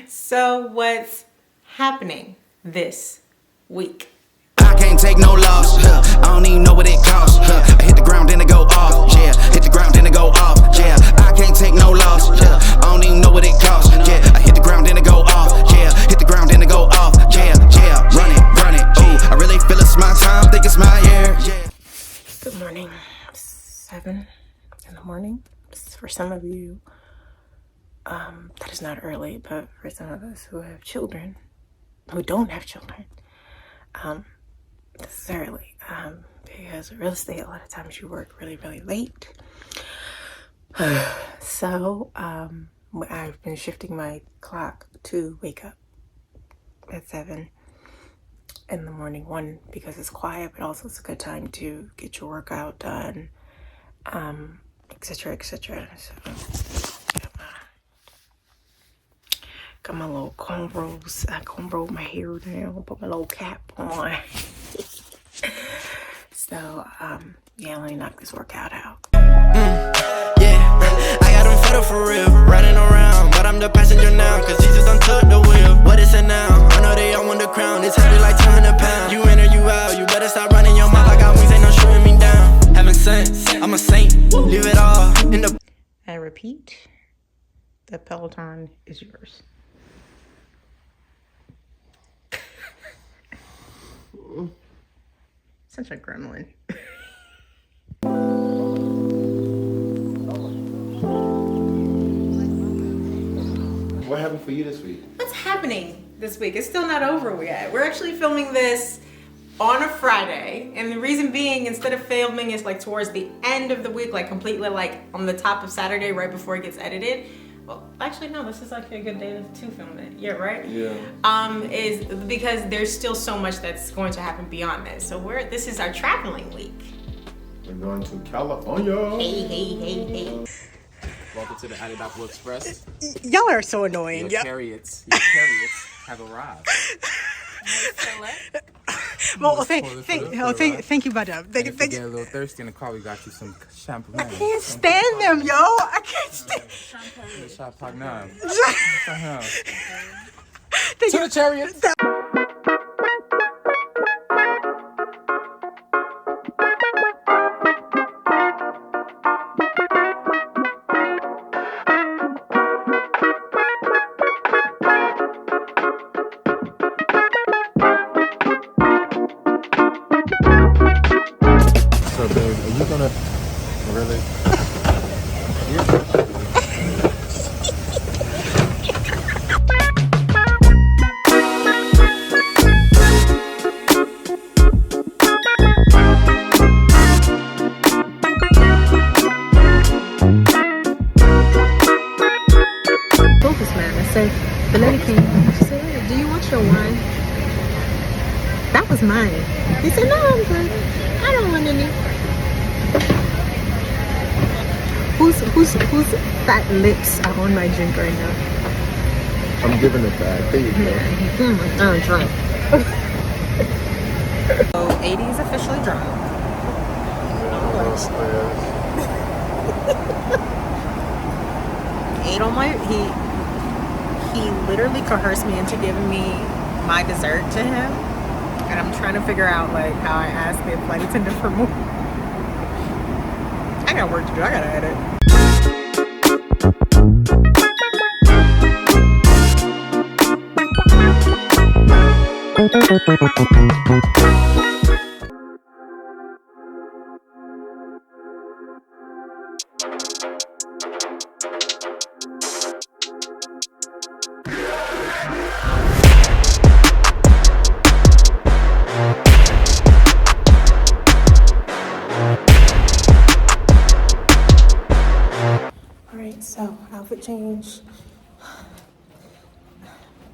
So what's happening this week? I can't take no loss. I don't even know what it costs. I hit the ground, then it go off. Yeah, hit the ground, then it go off. Yeah, I can't take no loss. I don't even know what it costs. Yeah, I hit the ground, then it go off. Yeah, hit the ground, then it go off. Yeah, run it. Ooh, I really feel it's my time. Think it's my year. Yeah. Good morning. 7 in the morning. For some of you, that is not early, but for some of us who have children, who don't have children, this is early. Because real estate, a lot of times you work really, really late. So, I've been shifting my clock to wake up at 7 in the morning. One, because it's quiet, but also it's a good time to get your workout done, etc., etc. So, got my little cornrows. I cornrowed my hair down, put my little cap on. So, yeah, let me knock this workout out. Yeah, I got them fed up for real, riding around, but I'm the passenger now, cause Jesus done took the wheel. What is it now? I know they all want the crown, it's heavy like 200 pounds. You in or you out, you better stop running your mouth. I got wings, ain't no shooting me down. Heaven sent, I'm a saint, leave it all in the... I repeat, the Peloton is yours. Such a gremlin. What happened for you this week? What's happening this week? It's still not over yet. We're actually filming this on a Friday, and the reason being, instead of filming is like towards the end of the week, like completely like on the top of Saturday, right before it gets edited. Well, actually, no, this is like a good day to film it. Yeah, right? Yeah. Is because there's still so much that's going to happen beyond this. So this is our traveling week. We're going to California. Hey. Welcome to the Dapos Express. Y'all are so annoying. Your chariots have arrived. Well, thank you, madam. If you get a little thirsty in the car, we got you some champagne. I can't stand them, yo. I can't stand. Champagne. To the chariots. So, babe, are you gonna really? Focus, man. I said, the lady came. She said, hey, do you want your wine? That was mine. He said, no, I'm good. I don't want any. Whose fat lips are on my drink right now? I'm giving it back. There you go. I'm drunk. So 80 is officially drunk. Ate on my he literally coerced me into giving me my dessert to him, and I'm trying to figure out like how I asked the flight attendant for more. I got work to do. I gotta edit. Alright, so outfit change.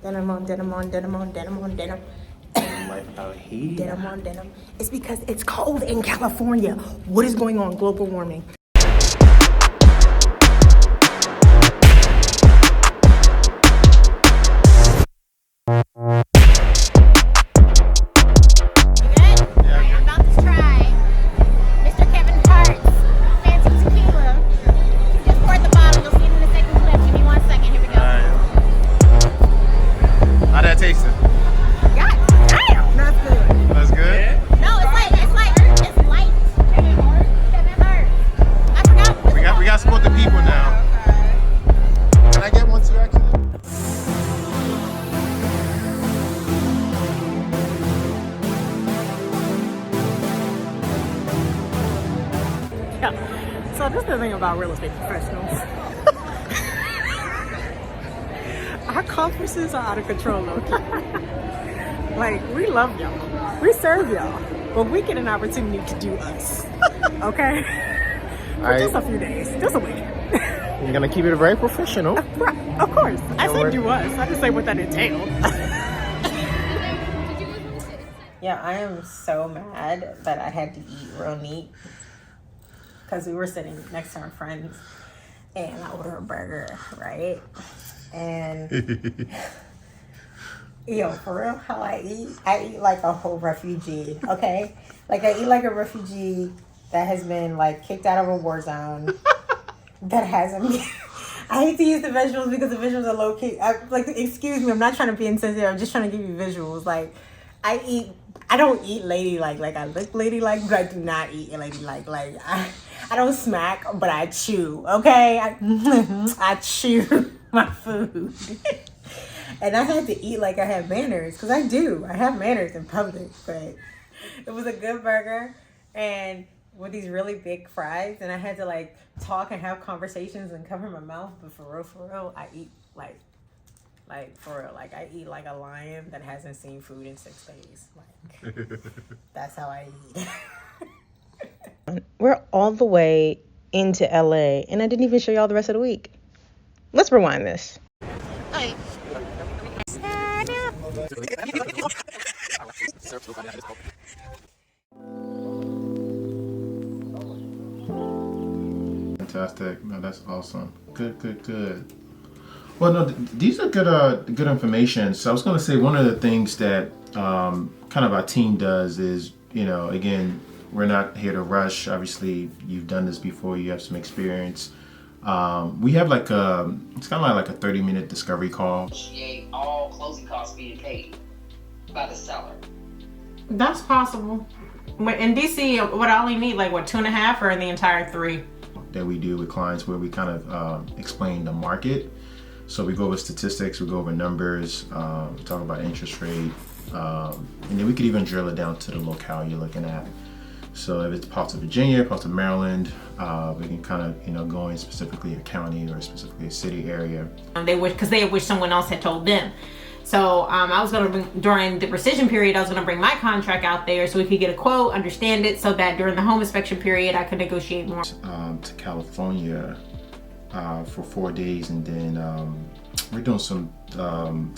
Denim on denim on denim on denim on denim. Life out here. Denim on denim. It's because it's cold in California. What is going on? Global warming. about real estate professionals. Our conferences are out of control, low-key. Like, we love y'all. We serve y'all. But we get an opportunity to do us. Okay? For just a few days. Just a week. You're gonna keep it very professional. Right. Of course. I said do us. I didn't say what that entailed. Yeah, I am so mad that I had to eat real meat. Because we were sitting next to our friends. And I ordered a burger, right? And... Yo, for real, how I eat like a whole refugee, okay? Like, I eat like a refugee that has been, like, kicked out of a war zone, that hasn't been... I hate to use the visuals because the visuals are low-key. Like, excuse me, I'm not trying to be insensitive. I'm just trying to give you visuals. Like, I don't eat ladylike. Like, I look ladylike, but I do not eat ladylike. Like, I don't smack, but I chew, okay? I chew my food. And I had to eat like I have manners, because I do. I have manners in public, but it was a good burger and with these really big fries, and I had to like talk and have conversations and cover my mouth, but for real, I eat like for real. Like, I eat like a lion that hasn't seen food in 6 days. Like, that's how I eat. We're all the way into LA, and I didn't even show y'all the rest of the week. Let's rewind this. Fantastic. No, that's awesome. Good. Well, no, these are good information. So I was going to say one of the things that kind of our team does is, you know, again, we're not here to rush. Obviously, you've done this before. You have some experience. We have like it's kind of like a 30-minute discovery call. All closing costs being paid by the seller. That's possible. But in DC, what I only need like 2.5 or the entire 3? That we do with clients where we kind of explain the market. So we go over statistics, we go over numbers, talk about interest rate, and then we could even drill it down to the locale you're looking at. So if it's parts of Virginia, parts of Maryland, we can kind of, go in specifically a county or specifically a city area. They wish someone else had told them. So I was gonna bring, during the rescission period, I was gonna bring my contract out there so we could get a quote, understand it, so that during the home inspection period, I could negotiate more. To California for 4 days, and then we're doing some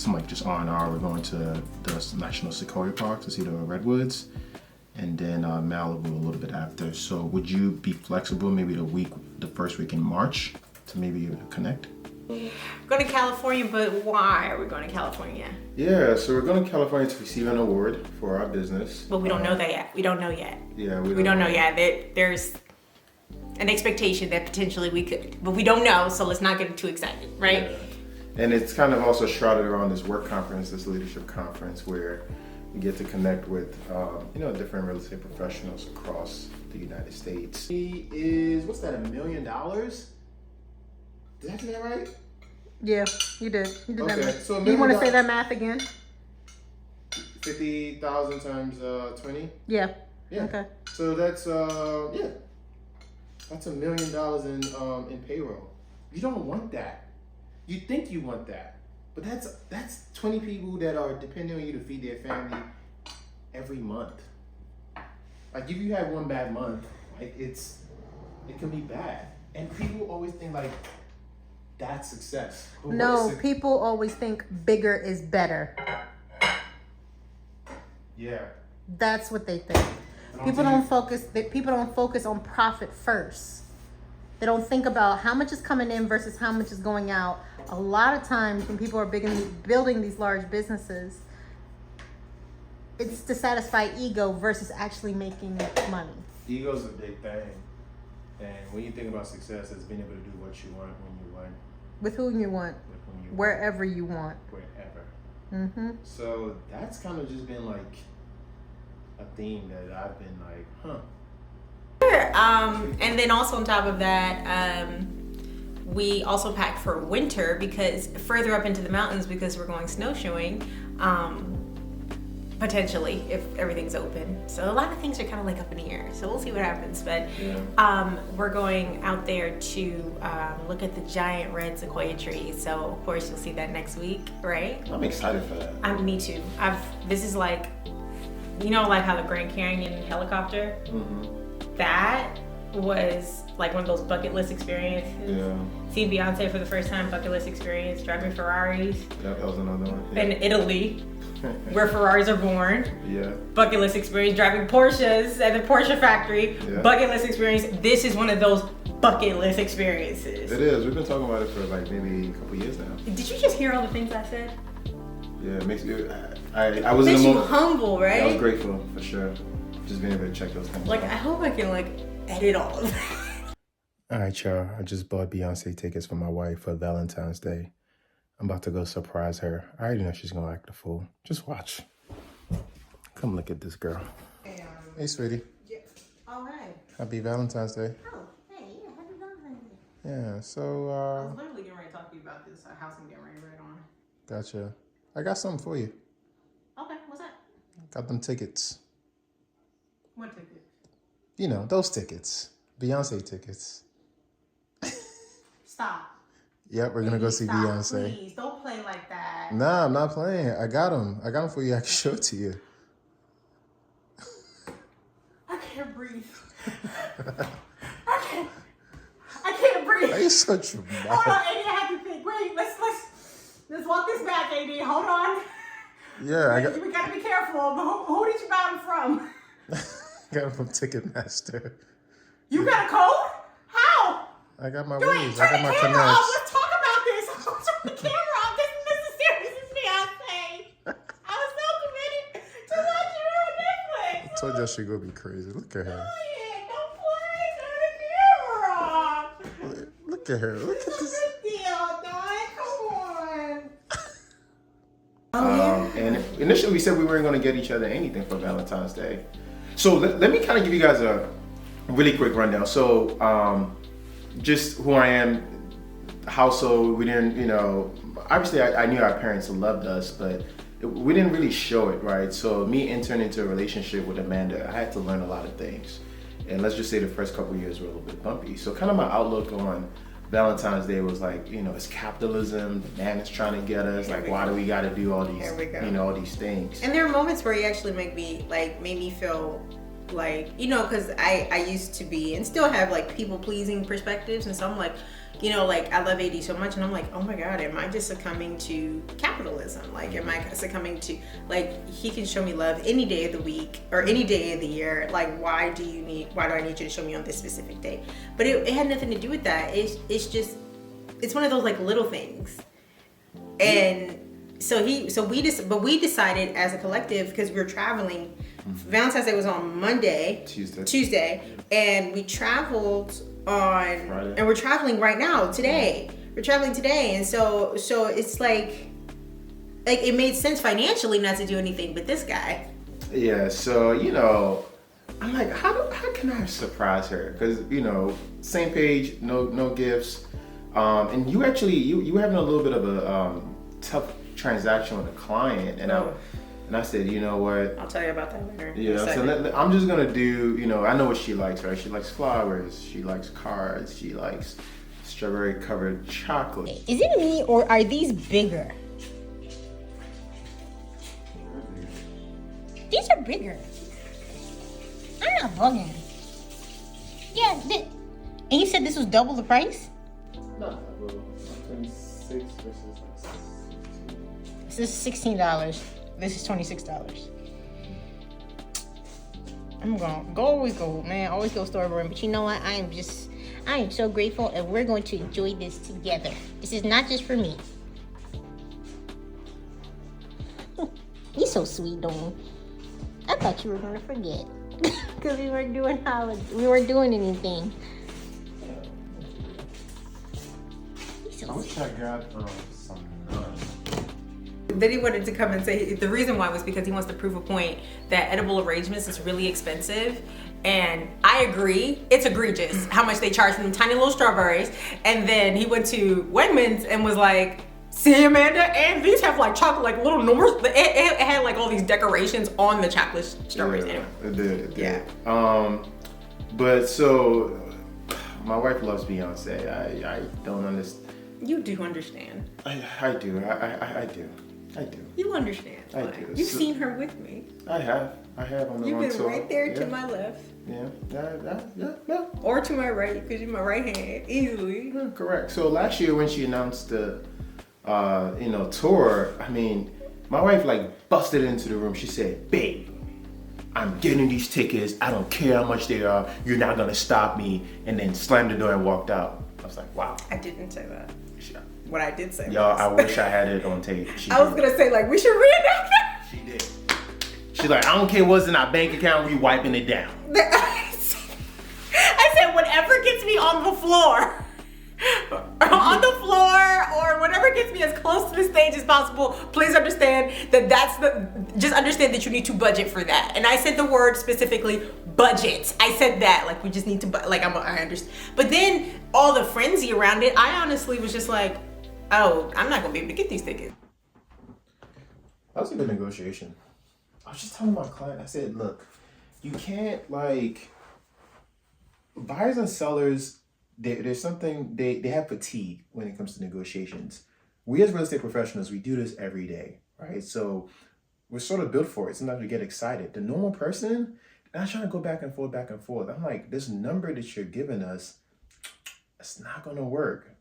like just R&R. We're going to the National Sequoia Park to see the redwoods, and then Malibu a little bit after. So would you be flexible maybe the first week in March to maybe connect? Going to California, but why are we going to California? Yeah, so we're going to California to receive an award for our business. But we don't know that yet. We don't know yet. Yeah, we don't know yet. There's an expectation that potentially we could, but we don't know, so let's not get too excited, right? Yeah. And it's kind of also shrouded around this work conference, this leadership conference, where we get to connect with, different real estate professionals across the United States. He is, what's that, $1 million? Did I do that right? Yeah, you did. You did Okay, that math. so Do you want to say that math again? 50,000 times 20? Yeah. Yeah. Okay. So that's that's $1 million in payroll. You don't want that. You think you want that, but that's 20 people that are depending on you to feed their family every month. Like, if you have one bad month, like it can be bad, and people always think like that's success. But No, people always think bigger is better. Yeah. That's what they think. People don't focus on profit first. They don't think about how much is coming in versus how much is going out. A lot of times when people are building these large businesses, it's to satisfy ego versus actually making money. Ego's a big thing. And when you think about success, it's being able to do what you want when you want. With whom you want. With whom you wherever you want. Wherever. Mm-hmm. So that's kind of just been like a theme that I've been like, huh. And then also on top of that, we also pack for winter because further up into the mountains, because we're going snowshoeing, potentially, if everything's open. So a lot of things are kind of like up in the air. So we'll see what happens. But we're going out there to look at the giant red sequoia trees. So of course you'll see that next week, right? I'm excited for that. Me too. This is like, you know, like how the Grand Canyon helicopter. That was like one of those bucket list experiences. Yeah. Seeing Beyonce for the first time, bucket list experience. Driving Ferraris. That was another one. Yeah. In Italy, where Ferraris are born. Yeah. Bucket list experience. Driving Porsches at the Porsche factory. Yeah. Bucket list experience. This is one of those bucket list experiences. It is. We've been talking about it for like maybe a couple years now. Did you just hear all the things I said? Yeah, it makes me. I was Makes in the you moment. humble, right? I was grateful for sure. Just being able to check those things. Like, out. I hope I can like edit all of that. All right, y'all. I just bought Beyonce tickets for my wife for Valentine's Day. I'm about to go surprise her. I already know she's gonna act a fool. Just watch. Come look at this girl. Hey, sweetie. Yeah. All right. Happy Valentine's Day. Oh, hey, yeah, happy Valentine's Day. Yeah. So, I was literally getting ready to talk to you about this house I'm getting ready right on. gotcha. I got something for you. Okay, what's that? Got them tickets. What ticket? You know, those tickets. Beyonce tickets. Stop. Yep, we're gonna go see Stop, Beyonce. Please, don't play like that. Nah, I'm not playing. I got them. I got them for you. I can show it to you. I can't breathe. I can't breathe. Why you so Hold dramatic? on, AD, I have to think. Wait, let's walk this back, AD. Hold on. Yeah, I got We gotta be careful. But who did you buy them from? them from Ticketmaster. You got a code? How? I got my Wait, ways. I turn got the my camera off. connects. Let's talk about this. Turn the camera off. This is serious. This is Beyonce. I was so committed to watching her on Netflix. I told you she gonna be crazy. Look at her. Don't play. Turn the camera off. Look at her. Look at What's this. the deal, Dawn? Come on. And initially we said we weren't going to get each other anything for Valentine's Day. So let me kind of give you guys a really quick rundown. So just who I am, household, we didn't, you know, obviously I knew our parents loved us, but we didn't really show it, right? So me entering into a relationship with Amanda, I had to learn a lot of things. And let's just say the first couple of years were a little bit bumpy. So kind of my outlook on Valentine's Day was like, you know, it's capitalism, the man is trying to get us, like why do we gotta do all these, Here we go. you know, all these things. And there are moments where he actually made me feel like, you know, because I used to be and still have like people pleasing perspectives, and so I'm like, you know, like I love AD so much, and I'm like, oh my God, am I just succumbing to capitalism? Like, am I succumbing to, like, he can show me love any day of the week or any day of the year. Like, why do I need you to show me on this specific day? But it had nothing to do with that. It's just, it's one of those like little things. And we decided as a collective, because we were traveling. Valentine's Day was on Tuesday, and we traveled on Friday. and we're traveling right now today. We're traveling today, and so it's like it made sense financially not to do anything but this guy. Yeah, so you know, I'm like, how can I surprise her? Because you know, same page, no gifts, and you actually you were having a little bit of a tough transaction with a client, and I said, you know what? I'll tell you about that later. Yeah, so I'm just gonna do, you know, I know what she likes, right? She likes flowers, she likes cards, she likes strawberry covered chocolate. Is it me or are these bigger? These are bigger. I'm not bugging. Yeah, and you said this was double the price? No, 26 versus This is $16. This is $26. I'm gonna always go, man. Always go store brand. But you know what? I am so grateful, and we're going to enjoy this together. This is not just for me. You're so sweet, Dawn. I thought you were gonna forget because we weren't doing anything. I wish I got some nuts. Then he wanted to come and say the reason why was because he wants to prove a point that edible arrangements is really expensive. And I agree, it's egregious how much they charge for them tiny little strawberries. And then he went to Wegmans and was like, See, Amanda, and these have like chocolate, like little numbers. It had like all these decorations on the chocolate strawberries. Yeah, Anyway. it did. It did. Yeah. But so my wife loves Beyonce. I don't understand. You do understand. I do. I do. I do. You understand. I Like, do. You've So- seen her with me. I have on the You've one been tour. right there to Yeah. my left. Yeah. Or to my right, because you're my right hand, easily. Yeah, correct. So last year when she announced the, tour, I mean, my wife like busted into the room. She said, "Babe, I'm getting these tickets. I don't care how much they are. You're not gonna stop me." And then slammed the door and walked out. I was like, wow. I didn't say that. She- What I did say Y'all, was. I wish I had it on tape. She I was did. gonna say, like, we should reenact that. She did. She's like, I don't care what's in our bank account. We wiping it down. I said, whatever gets me on the floor, or whatever gets me as close to the stage as possible, please understand that just understand that you need to budget for that. And I said the word specifically, budget. I said that, like, we just need to, I understand. But then all the frenzy around it, I honestly was just like, oh, I'm not gonna be able to get these tickets. That was a good negotiation. I was just telling my client, I said, look, you can't like buyers and sellers, there's something they have fatigue when it comes to negotiations. We as real estate professionals, we do this every day, right? So we're sort of built for it. Sometimes we get excited. The normal person, they're not trying to go back and forth. I'm like, this number that you're giving us, it's not gonna work.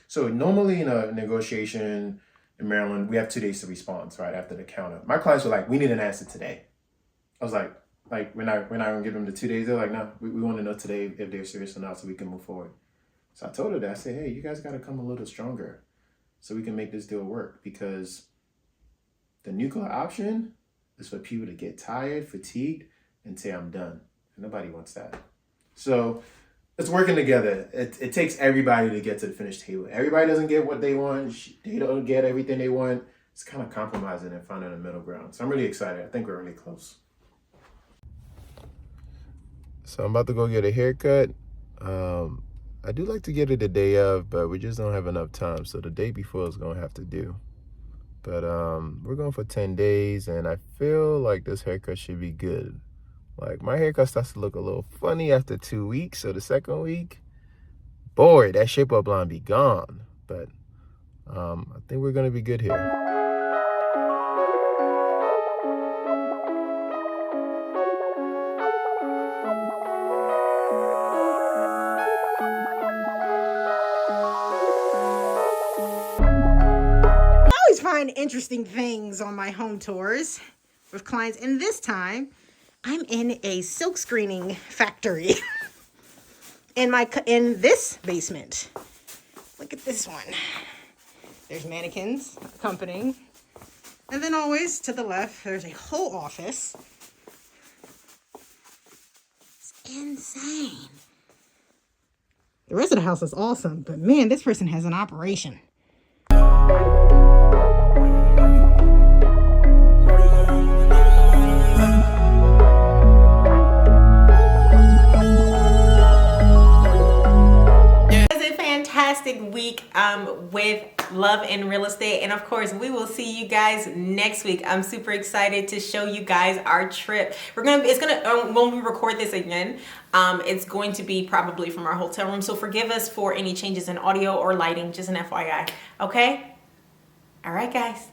So normally in a negotiation in Maryland, we have 2 days to respond, right after the counter. My clients were like, we need an answer today. I was like we're not gonna give them the 2 days. They're like, no, we want to know today if they're serious or not, so we can move forward. So I told her that. I said, hey, you guys got to come a little stronger, so we can make this deal work. Because the nuclear option is for people to get tired, fatigued, and say I'm done. And nobody wants that. So it's working together. It takes everybody to get to the finished table. Everybody doesn't get what they want. They don't get everything they want. It's kind of compromising and finding a middle ground. So I'm really excited. I think we're really close. So I'm about to go get a haircut. I do like to get it the day of, but we just don't have enough time. So the day before is going to have to do. But we're going for 10 days, and I feel like this haircut should be good. Like, my haircut starts to look a little funny after 2 weeks. So the second week, boy, that shape-up line be gone. But I think we're going to be good here. Find interesting things on my home tours with clients, and this time I'm in a silk screening factory in this basement. Look at this one. There's mannequins accompanying, and then always to the left there's a whole office. It's insane. The rest of the house is awesome, but man, this person has an operation. Week with love and real estate, and of course we will see you guys next week. I'm super excited to show you guys our trip. When we record this again, it's going to be probably from our hotel room, so forgive us for any changes in audio or lighting, just an FYI. Okay, all right guys.